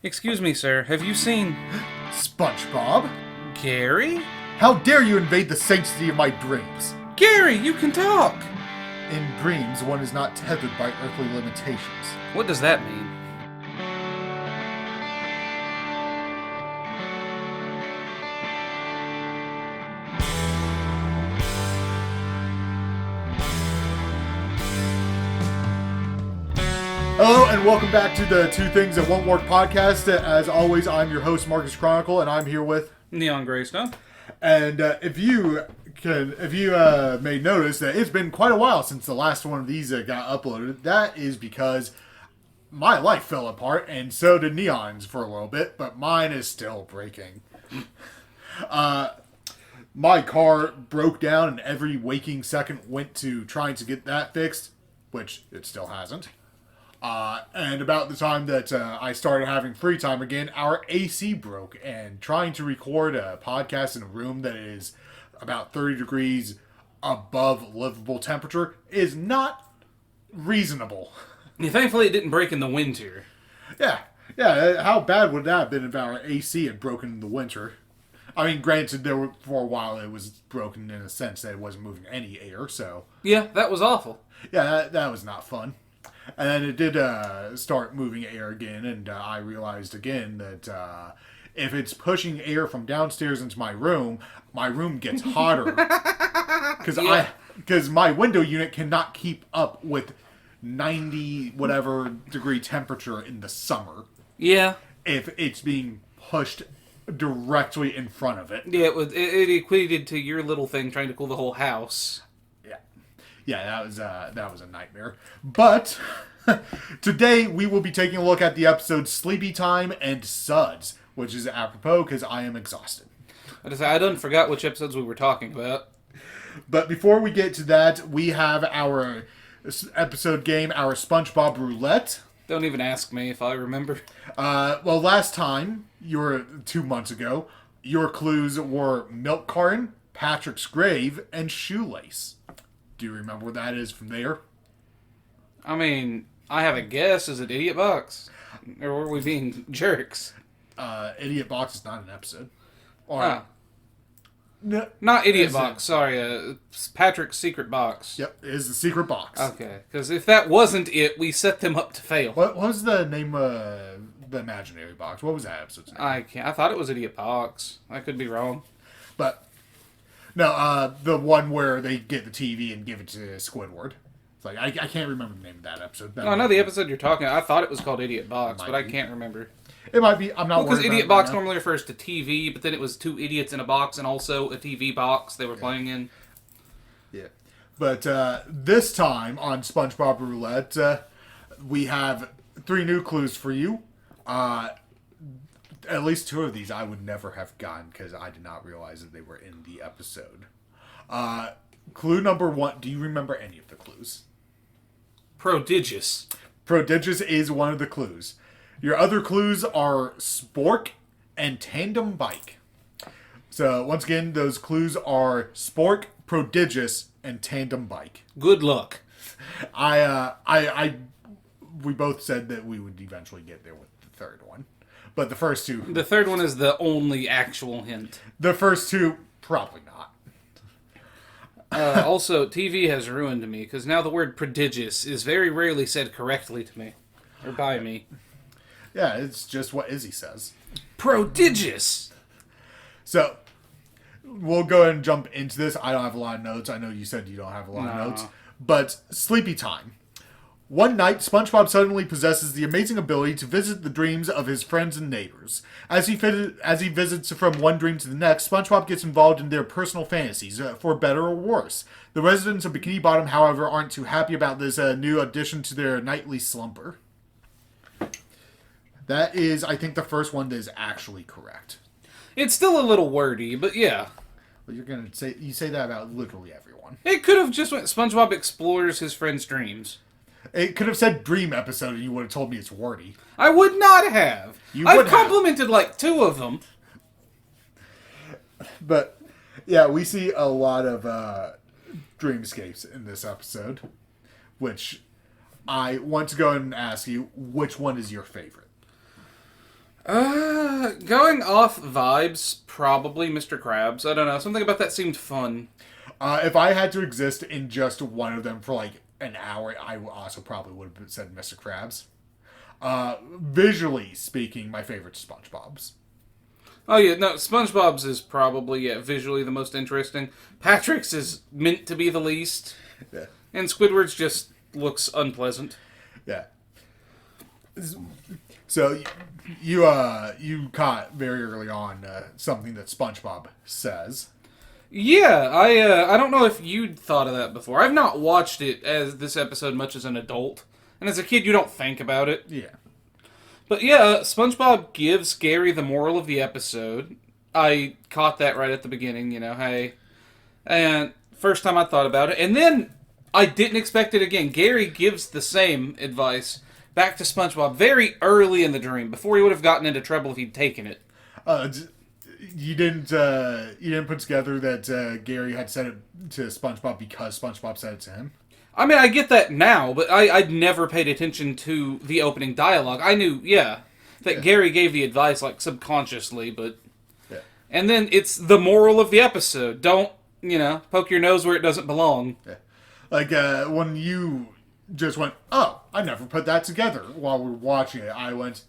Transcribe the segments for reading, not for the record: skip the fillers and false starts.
Excuse me, sir. Have you seen SpongeBob? Gary? How dare you invade the sanctity of my dreams? Gary, you can talk! In dreams, one is not tethered by earthly limitations. What does that mean? Hello, and welcome back to the Two Things That Won't Work podcast. As always, I'm your host, Marcus Chronicle, and I'm here with... Neon Greystone. And if you may notice that it's been quite a while since the last one of these got uploaded, that is because my life fell apart, and so did Neon's for a little bit, but mine is still breaking. My car broke down, and every waking second went to trying to get that fixed, which it still hasn't. And about the time that I started having free time again, our AC broke, and trying to record a podcast in a room that is about 30 degrees above livable temperature is not reasonable. Yeah, thankfully it didn't break in the winter. Yeah. How bad would that have been if our AC had broken in the winter? I mean, granted, for a while it was broken in a sense that it wasn't moving any air, so... Yeah, that was awful. Yeah, that was not fun. And then it did start moving air again, and I realized again that if it's pushing air from downstairs into my room gets hotter. Because my window unit cannot keep up with 90 whatever degree temperature in the summer. Yeah. If it's being pushed directly in front of it. Yeah, it equated to your little thing trying to cool the whole house. Yeah, that was a nightmare. But today we will be taking a look at the episodes Sleepy Time and Suds, which is apropos because I am exhausted. I done forgot which episodes we were talking about. But before we get to that, we have our episode game, our SpongeBob Roulette. Don't even ask me if I remember. Well, last time, 2 months ago, your clues were Milk Carton, Patrick's Grave, and Shoelace. Do you remember what that is from there? I mean, I have a guess. Is it Idiot Box? Or were we being jerks? Idiot Box is not an episode. Or not Idiot Box, sorry. Patrick's Secret Box. Yep, it is the Secret Box. Okay, because if that wasn't it, we set them up to fail. What was the name of the Imaginary Box? What was that episode's name? I thought it was Idiot Box. I could be wrong. But... No, the one where they get the TV and give it to Squidward. It's like, I can't remember the name of that episode. No, I know the episode you're talking about. I thought it was called Idiot Box, but I can't remember. It might be. I'm not worried because Idiot Box normally refers to TV, but then it was two idiots in a box and also a TV box they were playing in. Yeah. But this time on SpongeBob Roulette, we have 3 new clues for you. At least 2 of these I would never have gotten because I did not realize that they were in the episode. Clue number 1. Do you remember any of the clues? Prodigious. Prodigious is one of the clues. Your other clues are Spork and Tandem Bike. So, once again, those clues are Spork, Prodigious, and Tandem Bike. Good luck. We both said that we would eventually get there with the third one. But the first 2... The third one is the only actual hint. The first 2, probably not. Also, TV has ruined me, because now the word prodigious is very rarely said correctly to me. Or by me. Yeah, it's just what Izzy says. Prodigious! So, we'll go ahead and jump into this. I don't have a lot of notes. I know you said you don't have a lot of notes. But, Sleepy Time. One night, SpongeBob suddenly possesses the amazing ability to visit the dreams of his friends and neighbors. As he visits from one dream to the next, SpongeBob gets involved in their personal fantasies, for better or worse. The residents of Bikini Bottom, however, aren't too happy about this new addition to their nightly slumber. That is, I think, the first one that is actually correct. It's still a little wordy, but yeah. Well, you say that about literally everyone. It could have just went SpongeBob explores his friend's dreams. It could have said dream episode and you would have told me it's wordy. I would not have. I've complimented like 2 of them. But, yeah, we see a lot of dreamscapes in this episode. Which I want to go and ask you, which one is your favorite? Going off vibes, probably Mr. Krabs. I don't know. Something about that seemed fun. If I had to exist in just one of them for like an hour, I also probably would have said Mr. Krabs. Visually speaking, my favorite's SpongeBob's. Oh yeah, no, SpongeBob's is probably visually the most interesting. Patrick's is meant to be the least, Yeah. and Squidward's just looks unpleasant. Yeah. So you caught very early on something that SpongeBob says. Yeah, I don't know if you'd thought of that before. I've not watched it as this episode much as an adult, and as a kid, you don't think about it. Yeah. But yeah, SpongeBob gives Gary the moral of the episode. I caught that right at the beginning, hey. And first time I thought about it. And then I didn't expect it again. Gary gives the same advice back to SpongeBob very early in the dream, before he would have gotten into trouble if he'd taken it. You didn't put together that Gary had said it to SpongeBob because SpongeBob said it to him? I mean, I get that now, but I'd never paid attention to the opening dialogue. I knew, that Gary gave the advice, like, subconsciously, but... Yeah. And then it's the moral of the episode. Don't, poke your nose where it doesn't belong. Yeah. Like, when you just went, oh, I never put that together while we were watching it, I went,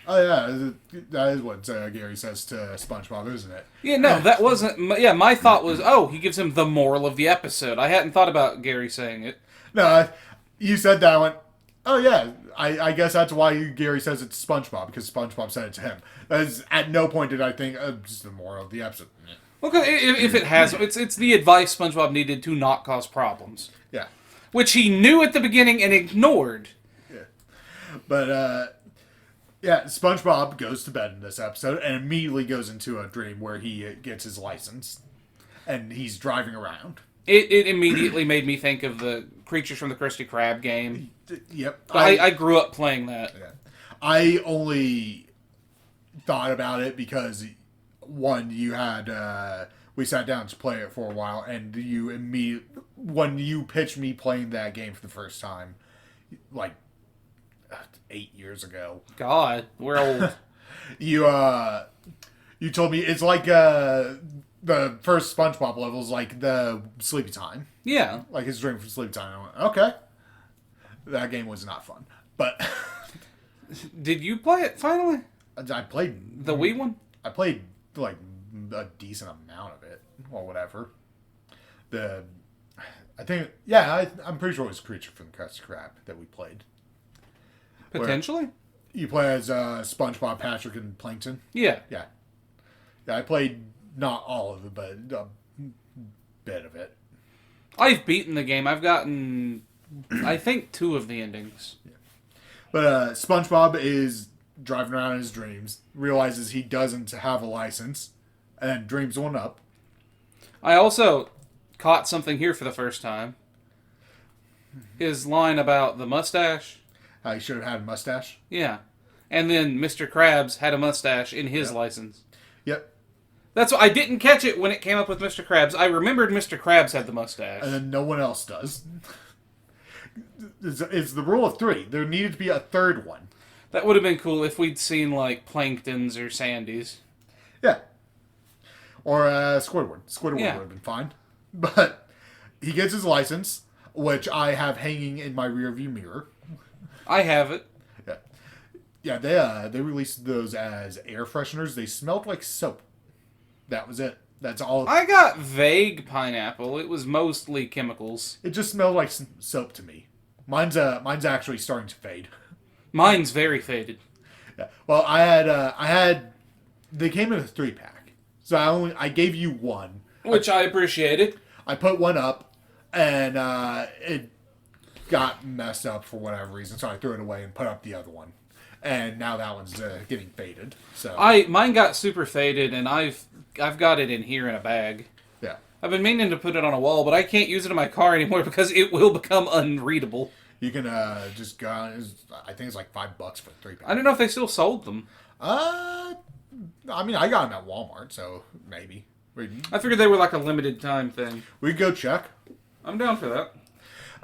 oh, yeah, that is what Gary says to SpongeBob, isn't it? Yeah, no, that wasn't... my thought was, he gives him the moral of the episode. I hadn't thought about Gary saying it. No, you said that, I went, oh, yeah, I guess that's why Gary says it to SpongeBob, because SpongeBob said it to him. At no point did I think, just the moral of the episode. Well, if it has... It's the advice SpongeBob needed to not cause problems. Yeah. Which he knew at the beginning and ignored. Yeah. But, SpongeBob goes to bed in this episode and immediately goes into a dream where he gets his license. And he's driving around. It immediately made me think of the Creatures from the Krusty Krab game. Yep. I grew up playing that. Yeah. I only thought about it because, one, you had... we sat down to play it for a while, and when you pitched me playing that game for the first time, like 8 years ago. God, we're old. You told me it's like the first SpongeBob level is like the sleepy time. Yeah. Like his dream for sleepy time. I went, okay. That game was not fun. But did you play it finally? I played the Wii one? I played like a decent amount of it or whatever. I'm pretty sure it was Creature from the Krusty Krab that we played. Potentially? You play as SpongeBob, Patrick, and Plankton? Yeah. Yeah. Yeah, I played not all of it, but a bit of it. I've beaten the game. I've gotten, I think, 2 of the endings. Yeah. But SpongeBob is driving around in his dreams, realizes he doesn't have a license, and then dreams one up. I also caught something here for the first time. His line about the mustache. He should have had a mustache. Yeah. And then Mr. Krabs had a mustache in his license. Yep. That's why I didn't catch it when it came up with Mr. Krabs. I remembered Mr. Krabs had the mustache. And then no one else does. It's the rule of 3. There needed to be a third one. That would have been cool if we'd seen, like, Planktons or Sandys. Yeah. Or Squidward. Squidward would have been fine. But he gets his license, which I have hanging in my rearview mirror. I have it. Yeah. Yeah, they released those as air fresheners. They smelled like soap. That was it. That's all. I got vague pineapple. It was mostly chemicals. It just smelled like soap to me. Mine's actually starting to fade. Mine's very faded. Yeah. Well, I had. They came in a 3-pack, so I gave you one, which I appreciated. I put one up, and it got messed up for whatever reason, so I threw it away and put up the other one, and now that one's getting faded. So mine got super faded, and I've got it in here in a bag. Yeah. I've been meaning to put it on a wall, but I can't use it in my car anymore because it will become unreadable. You can just go. I think it's like $5 for a 3-pack. I don't know if they still sold them. I mean, I got them at Walmart, so maybe. I figured they were like a limited time thing. We could go check. I'm down for that.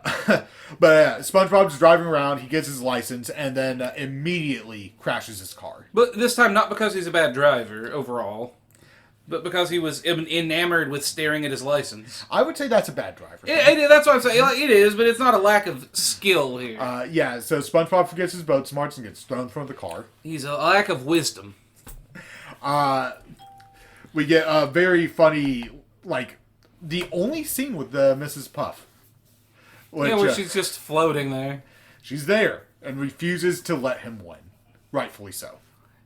But yeah, SpongeBob's driving around. He gets his license and then immediately crashes his car. But this time, not because he's a bad driver overall, but because he was enamored with staring at his license. I would say that's a bad driver. That's what I'm saying. Like, it is, but it's not a lack of skill here. Yeah, so SpongeBob forgets his boat smarts and gets thrown from the car. He's a lack of wisdom. We get a very funny, like, the only scene with Mrs. Puff. Which, Where she's just floating there. She's there and refuses to let him win. Rightfully so.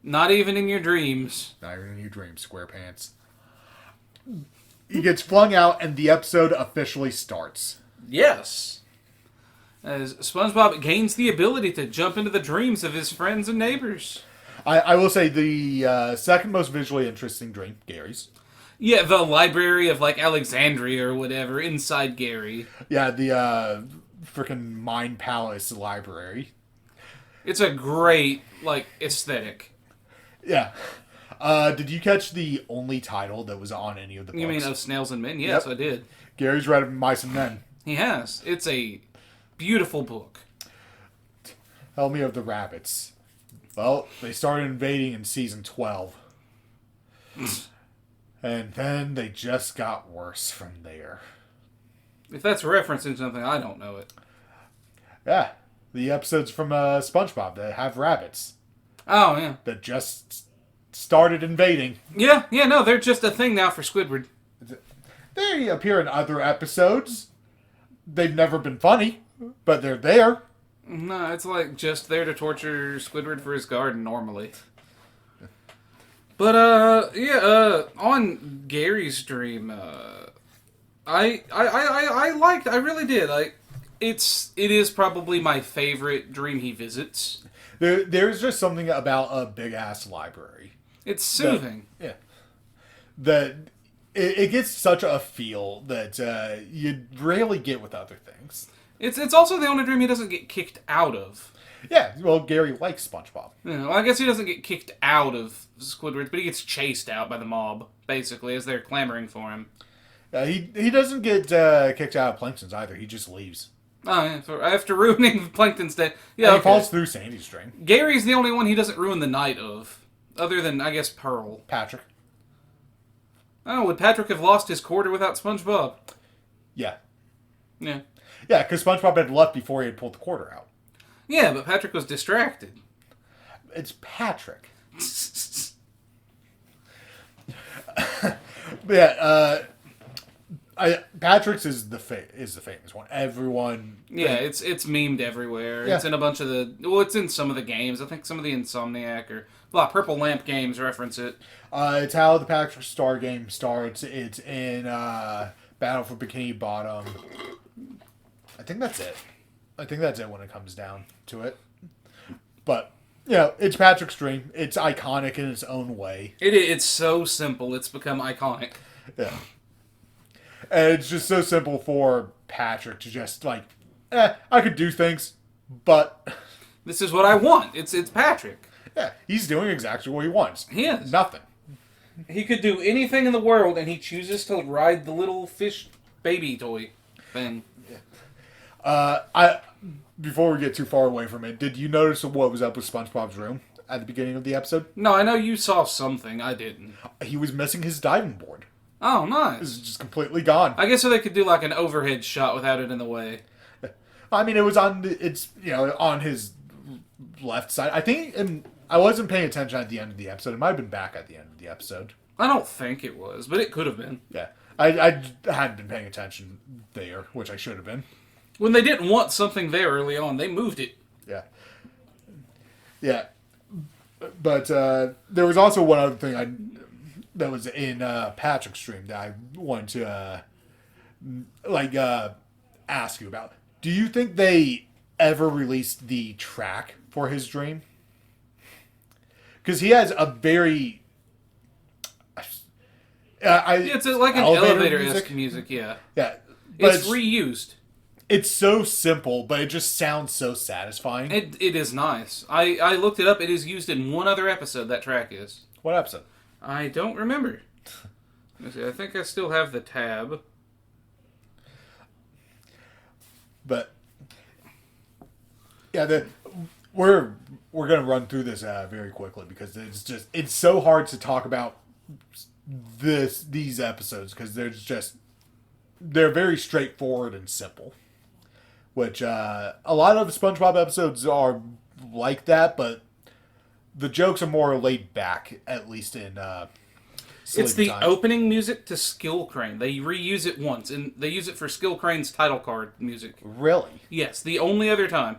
Not even in your dreams. Not even in your dreams, SquarePants. He gets flung out and the episode officially starts. Yes. As SpongeBob gains the ability to jump into the dreams of his friends and neighbors. I will say the second most visually interesting dream, Gary's. Yeah, the library of, like, Alexandria or whatever, inside Gary. Yeah, the freaking Mind Palace library. It's a great, like, aesthetic. Yeah. Did you catch the only title that was on any of the books? You mean of Snails and Men? Yes, Yep. I did. Gary's read Mice and Men. He has. It's a beautiful book. Tell me of the rabbits. Well, they started invading in season 12. And then they just got worse from there. If that's referencing something, I don't know it. Yeah. The episodes from SpongeBob that have rabbits. Oh, yeah. That just started invading. Yeah, no, they're just a thing now for Squidward. They appear in other episodes. They've never been funny, but they're there. No, it's like just there to torture Squidward for his garden normally. But on Gary's dream, I really did. Like, it is probably my favorite dream he visits. There's just something about a big ass library. It's soothing. That it gets such a feel that you rarely get with other things. It's also the only dream he doesn't get kicked out of. Yeah, well, Gary likes SpongeBob. Yeah, well, I guess he doesn't get kicked out of Squidward, but he gets chased out by the mob, basically, as they're clamoring for him. He doesn't get kicked out of Plankton's either. He just leaves. Oh, yeah, after ruining Plankton's day. Yeah, And he falls through Sandy's dream. Gary's the only one he doesn't ruin the night of, other than, I guess, Pearl. Patrick. Oh, would Patrick have lost his quarter without SpongeBob? Yeah. Yeah. Yeah, because SpongeBob had left before he had pulled the quarter out. Yeah, but Patrick was distracted. It's Patrick. Yeah, Patrick's is the famous one. Everyone. Yeah, it's memed everywhere. Yeah. It's in a bunch of it's in some of the games. I think some of the Insomniac or Purple Lamp games reference it. It's how the Patrick Star game starts. It's in Battle for Bikini Bottom. I think that's it. When it comes down to it. But, it's Patrick's dream. It's iconic in its own way. It's so simple. It's become iconic. Yeah. And it's just so simple for Patrick to just, I could do things, but... This is what I want. It's Patrick. Yeah, he's doing exactly what he wants. He is. Nothing. He could do anything in the world, and he chooses to ride the little fish baby toy thing. Before we get too far away from it, did you notice what was up with SpongeBob's room at the beginning of the episode? No, I know you saw something. I didn't. He was missing his diving board. Oh, It nice. was just completely gone. I guess so they could do like an overhead shot without it in the way. I mean, it was on his left side. I think, and I wasn't paying attention at the end of the episode. It might have been back at the end of the episode. I don't think it was, but it could have been. Yeah, I hadn't been paying attention there, which I should have been. When they didn't want something there early on, they moved it. Yeah. But there was also one other thing that was in Patrick's stream that I wanted to ask you about. Do you think they ever released the track for his dream? Because he has a very It's like an elevator-esque music, yeah. Yeah. But It's reused. it's so simple, but it just sounds so satisfying. It is nice. I looked it up. It is used in one other episode, that track is. What episode? I don't remember. Let me see. I think I still have the tab. But yeah, we're gonna run through this very quickly because it's so hard to talk about these episodes because they're very straightforward and simple. Which a lot of SpongeBob episodes are like that, but the jokes are more laid back, at least in It's the Time. opening music to Skill Crane. They reuse it once, and they use it for Skill Crane's title card music. Really? Yes, the only other time.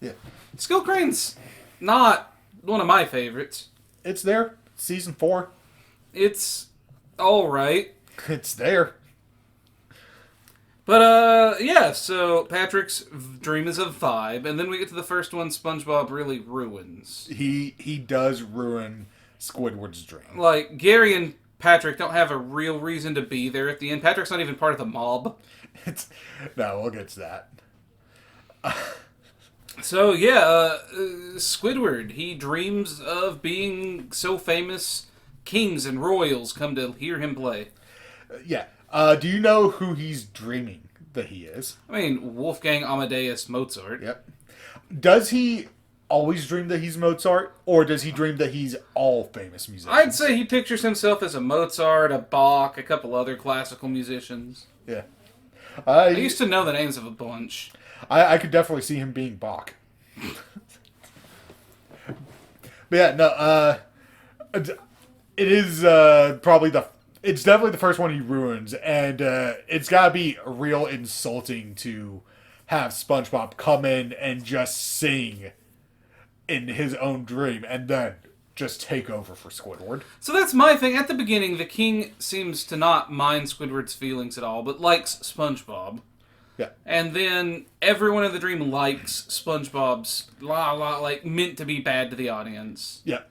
Yeah. Skill Crane's not one of my favorites. It's there. Season 4. It's alright. It's there. But, yeah, so Patrick's dream is of vibe, and then we get to the first one SpongeBob really ruins. He does ruin Squidward's dream. Like, Gary and Patrick don't have a real reason to be there at the end. Patrick's not even part of the mob. No, we'll get to that. So, yeah, Squidward, he dreams of being so famous, kings and royals come to hear him play. Yeah. Do you know who he's dreaming that he is? I mean, Wolfgang Amadeus Mozart. Yep. Does he always dream that he's Mozart, or does he dream that he's all famous musicians? I'd say he pictures himself as a Mozart, a Bach, a couple other classical musicians. Yeah. I used to know the names of a bunch. I could definitely see him being Bach. But yeah, no, it is probably it's definitely the first one he ruins, and it's gotta be real insulting to have SpongeBob come in and just sing in his own dream, and then just take over for Squidward. So that's my thing. At the beginning, the king seems to not mind Squidward's feelings at all, but likes SpongeBob. Yeah. And then everyone in the dream likes SpongeBob's like meant to be bad to the audience. Yeah.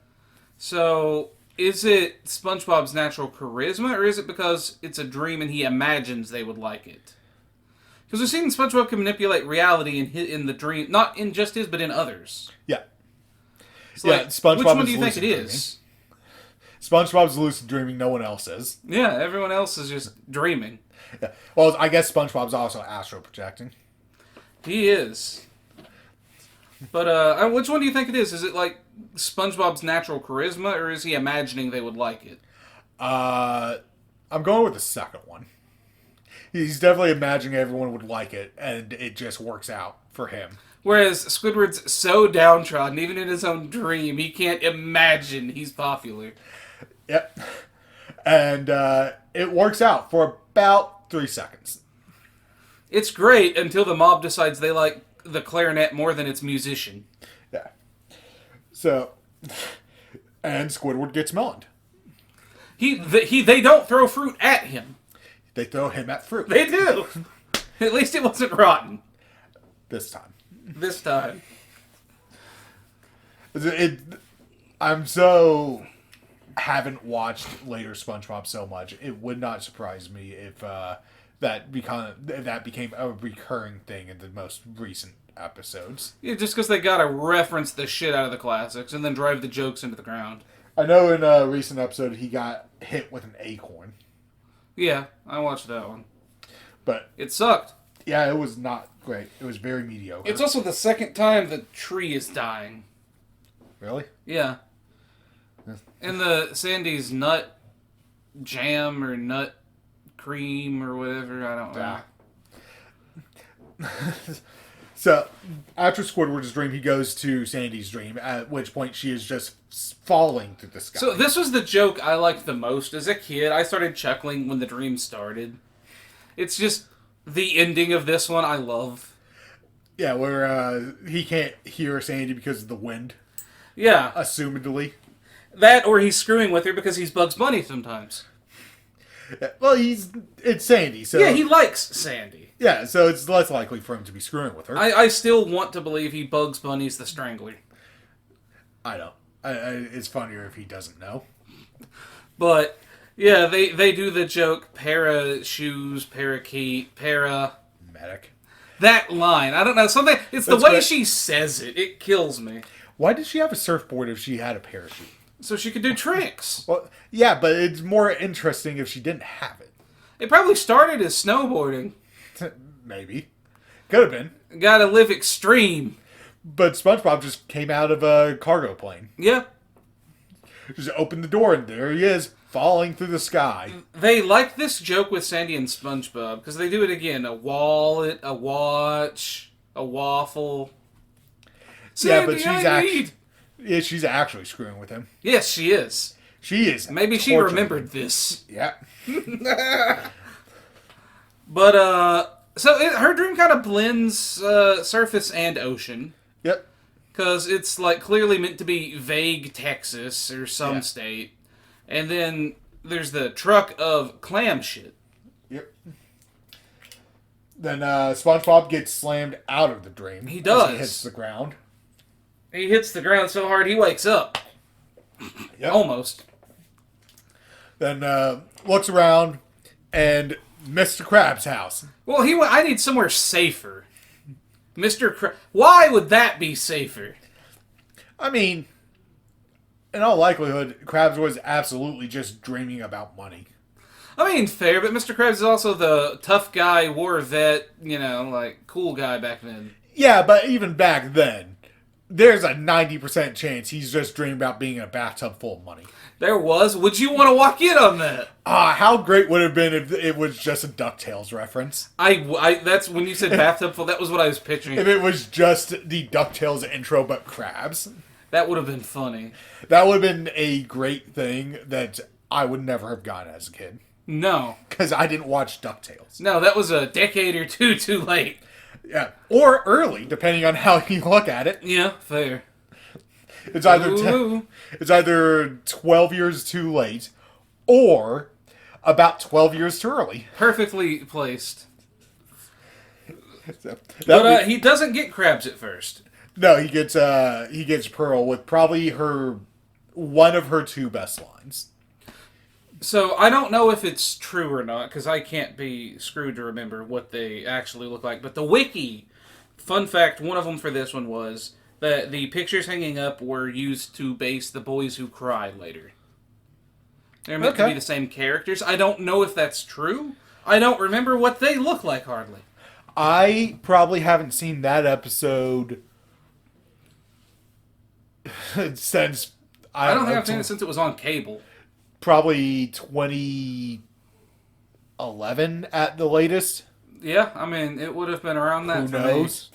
So is it SpongeBob's natural charisma, or is it because it's a dream and he imagines they would like it? Because we've seen SpongeBob can manipulate reality in the dream, not in just his, but in others. Yeah. So yeah, like, SpongeBob which one is do you think it lucid is? SpongeBob's lucid dreaming, no one else is. Yeah, everyone else is just dreaming. Yeah. Well, I guess SpongeBob's also astral projecting. He is. But which one do you think it is? Is it like SpongeBob's natural charisma, or is he imagining they would like it? I'm going with the second one. He's definitely imagining everyone would like it, and it just works out for him. Whereas Squidward's so downtrodden, even in his own dream, he can't imagine he's popular. Yep. And it works out for about 3 seconds. It's great until the mob decides they like the clarinet more than its musician. Yeah. So, and Squidward gets meloned. They don't throw fruit at him. They throw him at fruit. They do. At least it wasn't rotten. This time. This time. I'm so haven't watched later SpongeBob so much. It would not surprise me if that became a recurring thing in the most recent episodes. Yeah, just because they gotta reference the shit out of the classics and then drive the jokes into the ground. I know in a recent episode he got hit with an acorn. Yeah, I watched that one. But it sucked. Yeah, it was not great. It was very mediocre. It's also the second time the tree is dying. Really? Yeah. And the Sandy's nut jam or nut cream or whatever, I don't know. So, after Squidward's dream, he goes to Sandy's dream, at which point she is just falling through the sky. So this was the joke I liked the most. As a kid, I started chuckling when the dream started. It's just the ending of this one I love. Yeah, where he can't hear Sandy because of the wind. Yeah. Assumedly. That, or he's screwing with her because he's Bugs Bunny sometimes. Yeah, well, it's Sandy, so... Yeah, he likes Sandy. Yeah, so it's less likely for him to be screwing with her. I still want to believe he Bugs Bunny's the Strangler. I know. It's funnier if he doesn't know. But, yeah, they do the joke, para shoes, parakeet, para... Medic. That line, I don't know, something... It's the way she says it. It kills me. Why did she have a surfboard if she had a parachute? So she could do tricks. Well, yeah, but it's more interesting if she didn't have it. It probably started as snowboarding. Maybe. Could have been. Gotta live extreme. But SpongeBob just came out of a cargo plane. Yeah. Just opened the door and there he is, falling through the sky. They like this joke with Sandy and SpongeBob because they do it again. A wallet, a watch, a waffle. Sandy, she's actually screwing with him. Yes, she is. She is. Maybe she remembered this. Yeah. But, her dream kind of blends surface and ocean. Yep. Because it's, like, clearly meant to be vague Texas or some state. And then there's the truck of clam shit. Yep. Then SpongeBob gets slammed out of the dream. He does. As he hits the ground. He hits the ground so hard he wakes up. Yep. Almost. Then looks around and Mr. Krabs' house. Well, I need somewhere safer. Mr. Krabs. Why would that be safer? I mean, in all likelihood, Krabs was absolutely just dreaming about money. I mean, fair, but Mr. Krabs is also the tough guy, war vet, like, cool guy back then. Yeah, but even back then, there's a 90% chance he's just dreaming about being in a bathtub full of money. There was. Would you want to walk in on that? How great would it have been if it was just a DuckTales reference? That's when you said bathtub full, that was what I was picturing. If it was just the DuckTales intro, but Krabs. That would have been funny. That would have been a great thing that I would never have gotten as a kid. No. Because I didn't watch DuckTales. No, that was a decade or two too late. Yeah. Or early, depending on how you look at it. Yeah, fair. It's either 12 years too late or about 12 years too early. Perfectly placed. But he doesn't get Krabs at first. No, he gets Pearl with probably one of her two best lines. So I don't know if it's true or not because I can't be screwed to remember what they actually look like. But the wiki, fun fact, one of them for this one was that the pictures hanging up were used to base The Boys Who Cry later. They're meant to be the same characters. I don't know if that's true. I don't remember what they look like hardly. I probably haven't seen that episode since... I don't think I've seen it since it was on cable. Probably 2011 at the latest. Yeah, I mean, it would have been around that. Who knows?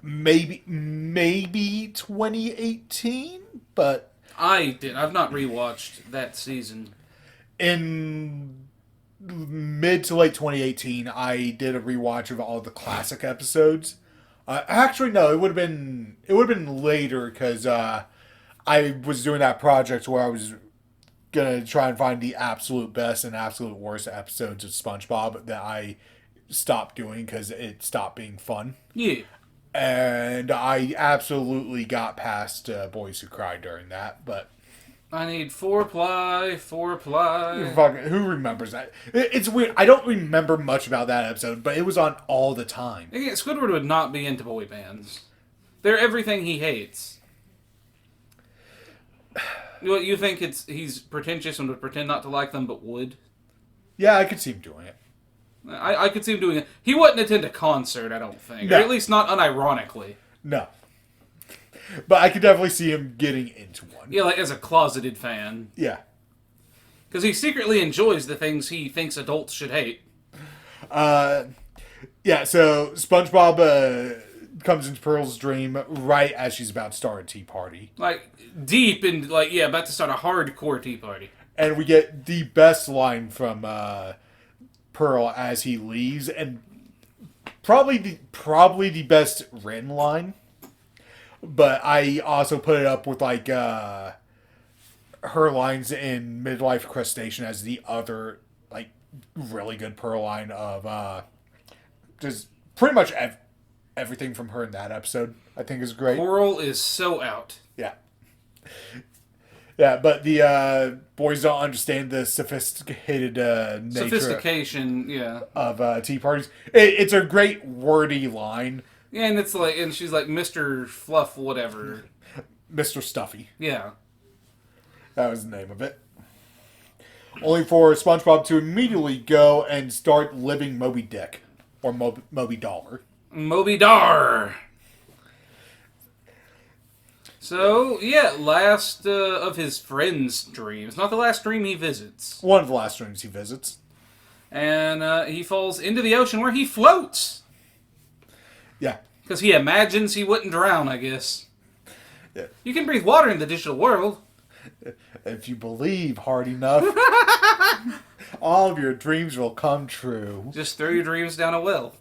Maybe 2018, but I've not rewatched that season. In mid to late 2018, I did a rewatch of all the classic episodes. Actually, no, it would have been later because I was doing that project where I was gonna try and find the absolute best and absolute worst episodes of SpongeBob that I stopped doing because it stopped being fun. Yeah. And I absolutely got past Boys Who Cry during that, but... I need four-ply. Who remembers that? It's weird. I don't remember much about that episode, but it was on all the time. Again, Squidward would not be into boy bands. They're everything he hates. You think he's pretentious and would pretend not to like them, but would? Yeah, I could see him doing it. I could see him doing it. He wouldn't attend a concert, I don't think. No. Or at least not unironically. No. But I could definitely see him getting into one. Yeah, like as a closeted fan. Yeah. Because he secretly enjoys the things he thinks adults should hate. Yeah, so SpongeBob comes into Pearl's dream right as she's about to start a tea party. Like, deep in, about to start a hardcore tea party. And we get the best line from Pearl as he leaves, and probably the best written line. But I also put it up with, her lines in Midlife Crustacean as the other, really good Pearl line of, just pretty much everything from her in that episode, I think, is great. Coral is so out. Yeah. Yeah, but the boys don't understand the sophisticated nature of tea parties. It's a great wordy line. Yeah, and and she's like Mr. Fluff, whatever. Mr. Stuffy. Yeah. That was the name of it. only for SpongeBob to immediately go and start living Moby Dick. Or Moby Dollar. Moby Dar. So, yeah, last of his friend's dreams. Not the last dream he visits. One of the last dreams he visits. And he falls into the ocean where he floats. Yeah. Because he imagines he wouldn't drown, I guess. Yeah. You can breathe water in the digital world. If you believe hard enough, all of your dreams will come true. Just throw your dreams down a well.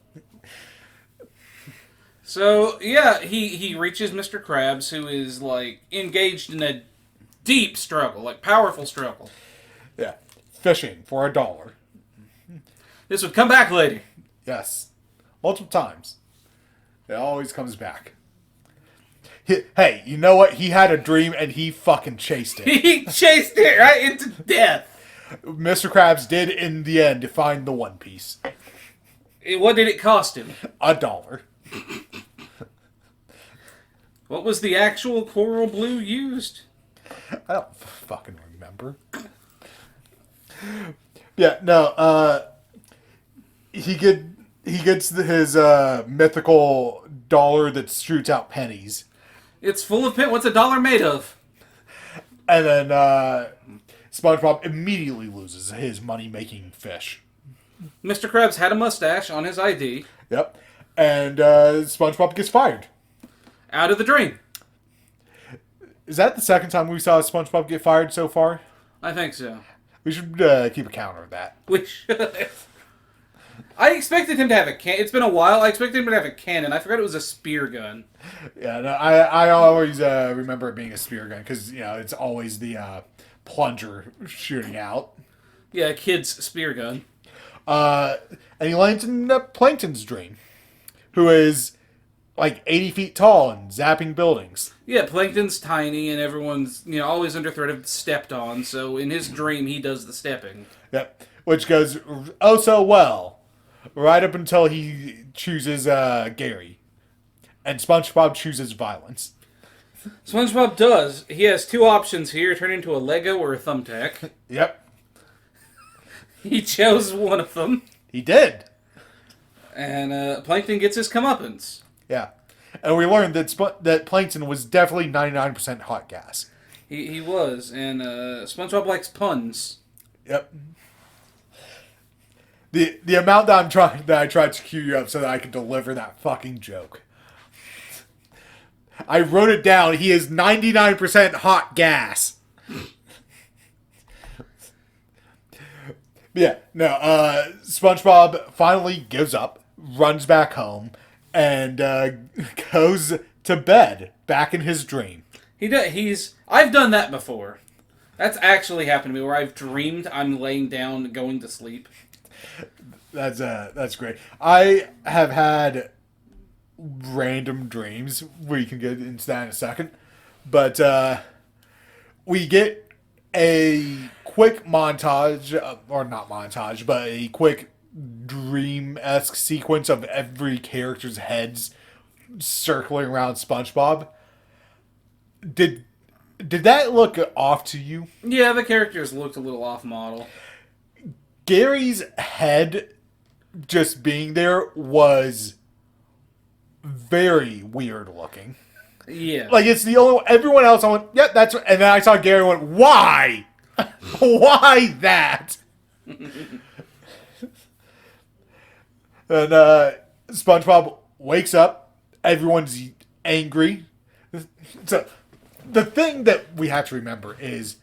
So, yeah, he reaches Mr. Krabs, who is, like, engaged in a deep struggle, like, powerful struggle. Yeah. Fishing for $1. This would come back later. Yes. Multiple times. It always comes back. Hey, you know what? He had a dream and he fucking chased it. He chased it right into death. Mr. Krabs did, in the end, find the One Piece. What did it cost him? $1. What was the actual coral blue used? I don't fucking remember. Yeah, no, he gets his mythical dollar that shoots out pennies. It's full of What's a dollar made of? And then SpongeBob immediately loses his money-making fish. Mr. Krabs had a mustache on his ID. Yep. And SpongeBob gets fired. Out of the dream. Is that the second time we saw SpongeBob get fired so far? I think so. We should keep a counter of that. We should. I expected him to have a cannon. It's been a while. I expected him to have a cannon. I forgot it was a spear gun. Yeah, no, I always remember it being a spear gun because, it's always the plunger shooting out. Yeah, a kid's spear gun. And he lands in Plankton's dream, who is like 80 feet tall and zapping buildings. Yeah, Plankton's tiny and everyone's always under threat of stepped on. So in his dream, he does the stepping. Yep, which goes oh so well, right up until he chooses Gary, and SpongeBob chooses violence. SpongeBob does. He has two options here: turn into a Lego or a thumbtack. Yep. He chose one of them. He did. And Plankton gets his comeuppance. Yeah. And we learned that Plankton was definitely 99% hot gas. He was. And SpongeBob likes puns. Yep. The amount that I tried to cue you up so that I could deliver that fucking joke. I wrote it down. He is 99% hot gas. Yeah, no, SpongeBob finally gives up, runs back home, and goes to bed, back in his dream. I've done that before. That's actually happened to me, where I've dreamed I'm laying down going to sleep. That's great. I have had random dreams. We can get into that in a second. But we get a quick montage, or not montage, but a quick dream-esque sequence of every character's heads circling around SpongeBob. Did that look off to you? Yeah, the characters looked a little off model. Gary's head just being there was very weird looking. Yeah. Like, it's the only... Everyone else, I went, yep, that's... And then I saw Gary and went, why? Why that? And SpongeBob wakes up. Everyone's angry. So, the thing that we have to remember is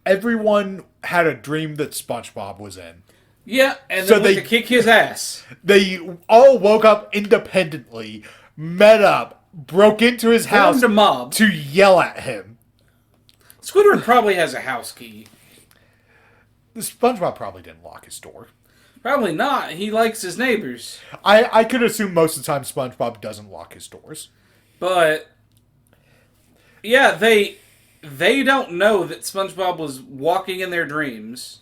everyone had a dream that SpongeBob was in. Yeah, and then went to kick his ass. They all woke up independently, met up, broke into his house a mob to yell at him. Squidward probably has a house key. SpongeBob probably didn't lock his door. Probably not. He likes his neighbors. I could assume most of the time SpongeBob doesn't lock his doors. But yeah, they don't know that SpongeBob was walking in their dreams.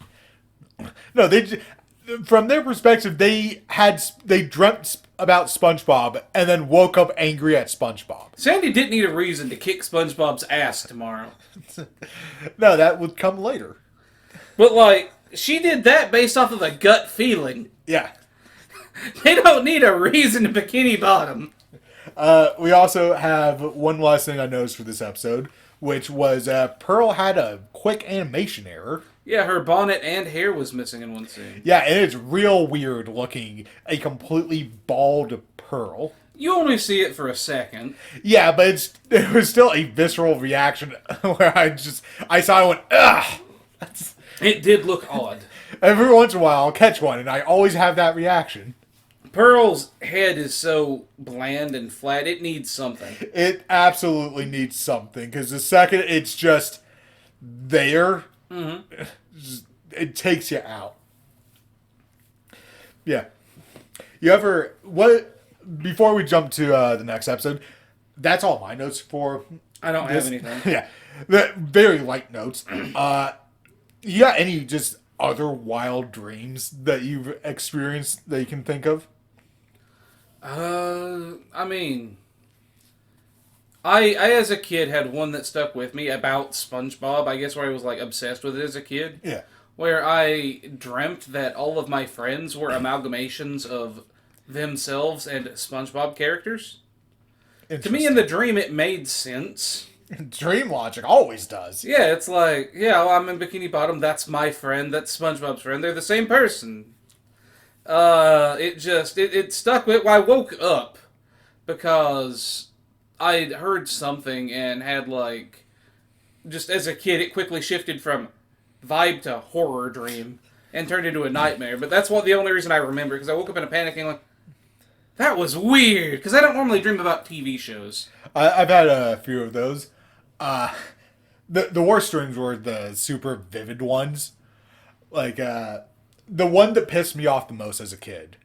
No, from their perspective, they dreamt about SpongeBob and then woke up angry at SpongeBob. Sandy didn't need a reason to kick SpongeBob's ass tomorrow. No, that would come later. But, like, she did that based off of a gut feeling. Yeah. They don't need a reason to Bikini Bottom. We also have one last thing I noticed for this episode, which was Pearl had a quick animation error. Yeah, her bonnet and hair was missing in one scene. Yeah, and it's real weird looking a completely bald Pearl. You only see it for a second. Yeah, but it was still a visceral reaction where I saw it and went, ugh! It did look odd. Every once in a while I'll catch one, and I always have that reaction. Pearl's head is so bland and flat, it needs something. It absolutely needs something, because the second it's just there, it takes you out. Yeah. Before we jump to the next episode, that's all my notes for I don't have anything. Yeah. The very light notes. You got any just other wild dreams that you've experienced that you can think of? I mean, I as a kid had one that stuck with me about SpongeBob, I guess, where I was, like, obsessed with it as a kid. Yeah. Where I dreamt that all of my friends were amalgamations of themselves and SpongeBob characters. To me, in the dream, it made sense. Dream logic always does. Yeah, it's like, yeah, well, I'm in Bikini Bottom, that's my friend, that's SpongeBob's friend, they're the same person. It stuck with, well, I woke up because I'd heard something and had, like, just as a kid, it quickly shifted from vibe to horror dream and turned into a nightmare. But that's the only reason I remember, because I woke up in a panic and like, that was weird, because I don't normally dream about TV shows. I've had a few of those. The worst dreams were the super vivid ones. Like, the one that pissed me off the most as a kid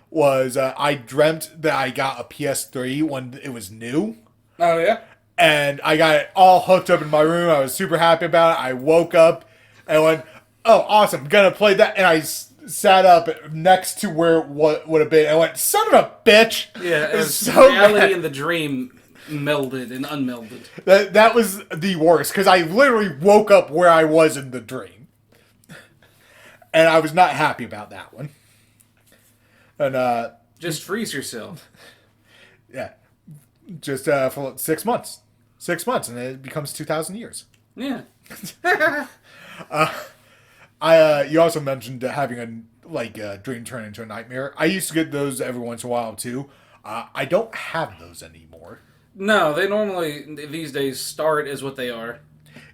was I dreamt that I got a PS3 when it was new. Oh, yeah? And I got it all hooked up in my room. I was super happy about it. I woke up and went, oh, awesome, gonna play that. And I sat up next to where it would have been. And I went, son of a bitch! Yeah, as so reality and the dream melded and unmelded. That was the worst, because I literally woke up where I was in the dream. And I was not happy about that one. And, just freeze yourself. Yeah. Just for 6 months. 6 months, and it becomes 2,000 years. Yeah. You also mentioned having a dream turn into a nightmare. I used to get those every once in a while, too. I don't have those anymore. No, they normally, these days, start as what they are.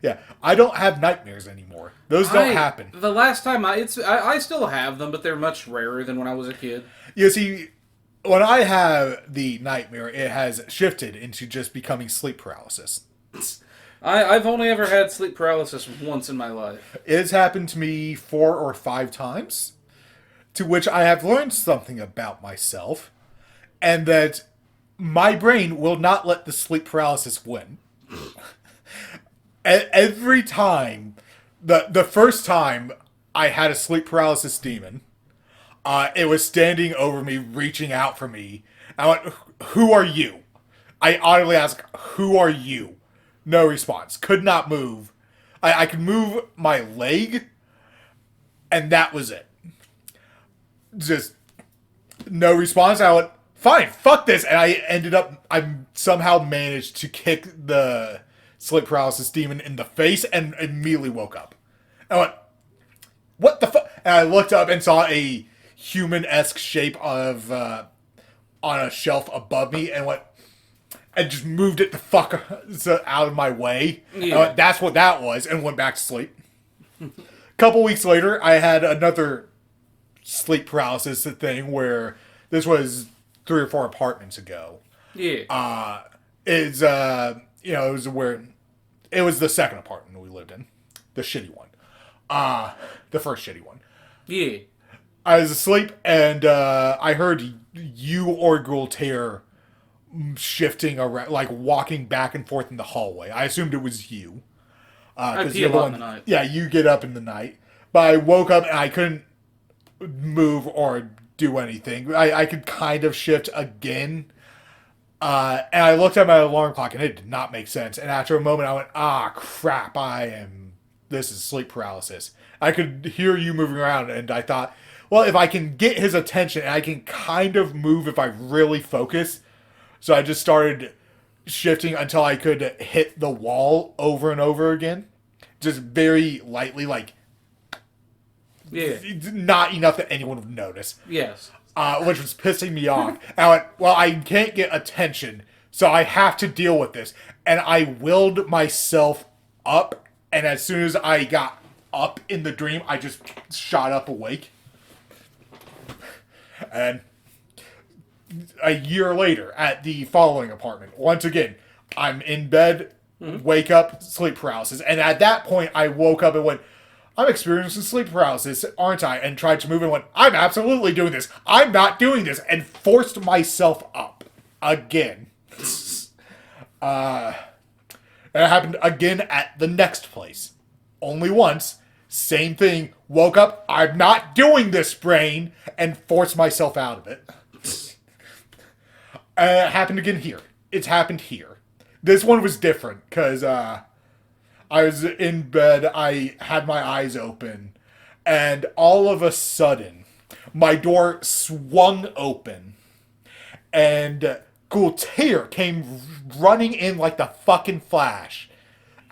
Yeah, I don't have nightmares anymore. Those don't happen. The last time I still have them, but they're much rarer than when I was a kid. You see, when I have the nightmare, it has shifted into just becoming sleep paralysis. I've only ever had sleep paralysis once in my life. It's happened to me 4 or 5 times, to which I have learned something about myself, and that my brain will not let the sleep paralysis win. Every time, the first time I had a sleep paralysis demon, it was standing over me, reaching out for me. I went, who are you? I audibly asked, who are you? No response. Could not move. I could move my leg, and that was it. Just no response. I went, fine, fuck this. And I somehow managed to kick the sleep paralysis demon in the face and immediately woke up. I went, what the fuck? And I looked up and saw a human-esque shape of on a shelf above me and went, and just moved it the fuck out of my way. Yeah. Went, that's what that was, and went back to sleep. A couple weeks later, I had another sleep paralysis thing where this was 3 or 4 apartments ago. Yeah. It was the second apartment we lived in. The shitty one. The first shitty one. Yeah. I was asleep, and I heard you or Gultair shifting around, like walking back and forth in the hallway. I assumed it was you. I pee a lot in the night. Yeah, you get up in the night. But I woke up, and I couldn't move or do anything. I could kind of shift again. And I looked at my alarm clock, and it did not make sense. And after a moment, I went, crap, I am this is sleep paralysis. I could hear you moving around, and I thought, well, if I can get his attention, and I can kind of move if I really focus. So I just started shifting until I could hit the wall over and over again. Just very lightly, like, Yeah. not enough that anyone would notice. Yes. Which was pissing me off. And I went, well, I can't get attention, so I have to deal with this. And I willed myself up, and as soon as I got up in the dream, I just shot up awake. And a year later, at the following apartment, once again, I'm in bed, wake up, sleep paralysis. And at that point, I woke up and went, I'm experiencing sleep paralysis, aren't I? And tried to move and went, I'm absolutely doing this. I'm not doing this. And forced myself up again. And it happened again at the next place. Only once. Same thing. Woke up, I'm not doing this, brain. And forced myself out of it. It happened again here. It's happened here. This one was different because I was in bed. I had my eyes open. And all of a sudden, my door swung open. And Gultier came running in like the fucking Flash.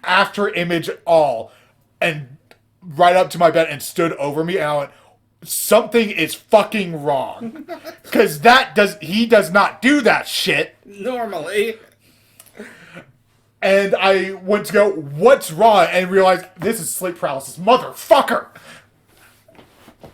After Image all. And right up to my bed and stood over me. And I went, something is fucking wrong. Because he does not do that shit. Normally. And I went to go, what's wrong? And realized, this is sleep paralysis. Motherfucker!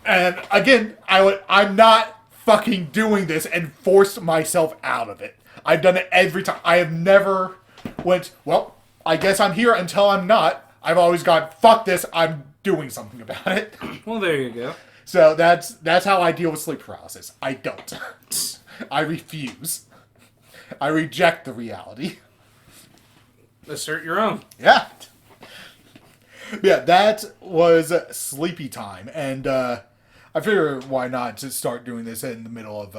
And again, I went, I'm not fucking doing this, and forced myself out of it. I've done it every time. I have never went, well, I guess I'm here until I'm not. I've always gone, fuck this, I'm doing something about it. Well, there you go. So that's how I deal with sleep paralysis. I don't. I refuse. I reject the reality. Assert your own. Yeah. Yeah, that was sleepy time. And I figure why not just start doing this in the middle of